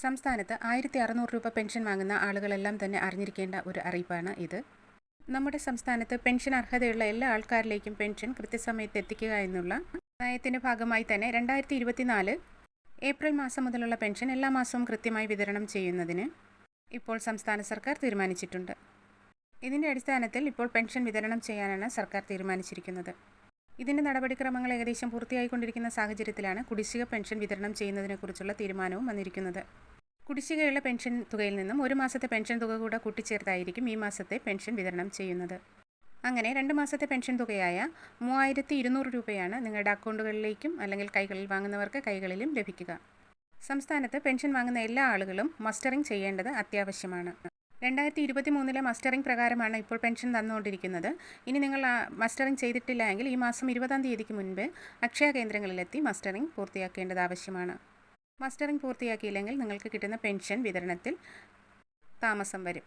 സംസ്ഥാനത്ത് 1600 രൂപ പെൻഷൻ വാങ്ങുന്ന ആളുകളെല്ലാം തന്നെ അറിഞ്ഞിരിക്കേണ്ട ഒരു അറിയിപ്പാണ് ഇത്. നമ്മുടെ സംസ്ഥാനത്ത് പെൻഷൻ അർഹതയുള്ള എല്ലാ ആൾക്കാരിലേക്കും പെൻഷൻ കൃത്യസമയത്ത് എത്തിക്കുക എന്നുള്ള നയത്തിൻ്റെ ഭാഗമായി തന്നെ 2024 ഏപ്രിൽ മാസം മുതലുള്ള പെൻഷൻ എല്ലാ മാസവും കൃത്യമായി വിതരണം ചെയ്യുന്നതിന് ഇപ്പോൾ സംസ്ഥാന സർക്കാർ തീരുമാനിച്ചിട്ടുണ്ട്. ഇതിൻ്റെ അടിസ്ഥാനത്തിൽ ഇപ്പോൾ പെൻഷൻ വിതരണം ചെയ്യാനാണ് സർക്കാർ തീരുമാനിച്ചിരിക്കുന്നത്. ഇതിൻ്റെ നടപടിക്രമങ്ങൾ ഏകദേശം പൂർത്തിയായിക്കൊണ്ടിരിക്കുന്ന സാഹചര്യത്തിലാണ് കുടിശ്ശിക പെൻഷൻ വിതരണം ചെയ്യുന്നതിനെക്കുറിച്ചുള്ള തീരുമാനവും വന്നിരിക്കുന്നത്. കുടിശ്ശികയുള്ള പെൻഷൻ തുകയിൽ നിന്നും ഒരു മാസത്തെ പെൻഷൻ തുക കൂടെ കൂട്ടിച്ചേർത്തായിരിക്കും ഈ മാസത്തെ പെൻഷൻ വിതരണം ചെയ്യുന്നത്. അങ്ങനെ 2 മാസത്തെ പെൻഷൻ തുകയായ 3200 രൂപയാണ് നിങ്ങളുടെ അക്കൗണ്ടുകളിലേക്കും അല്ലെങ്കിൽ കൈകളിൽ വാങ്ങുന്നവർക്ക് കൈകളിലും ലഭിക്കുക. സംസ്ഥാനത്ത് പെൻഷൻ വാങ്ങുന്ന എല്ലാ ആളുകളും മസ്റ്ററിംഗ് ചെയ്യേണ്ടത് അത്യാവശ്യമാണ്. 2023 മസ്റ്ററിംഗ് പ്രകാരമാണ് ഇപ്പോൾ പെൻഷൻ തന്നുകൊണ്ടിരിക്കുന്നത്. ഇനി നിങ്ങൾ മസ്റ്ററിംഗ് ചെയ്തിട്ടില്ല എങ്കിൽ ഈ മാസം 20-ാം തീയതിക്ക് മുൻപ് അക്ഷയ കേന്ദ്രങ്ങളിലെത്തി മസ്റ്ററിംഗ് പൂർത്തിയാക്കേണ്ടത് ആവശ്യമാണ്. മസ്റ്ററിംഗ് പൂർത്തിയാക്കിയില്ലെങ്കിൽ നിങ്ങൾക്ക് കിട്ടുന്ന പെൻഷൻ വിതരണത്തിൽ താമസം വരും.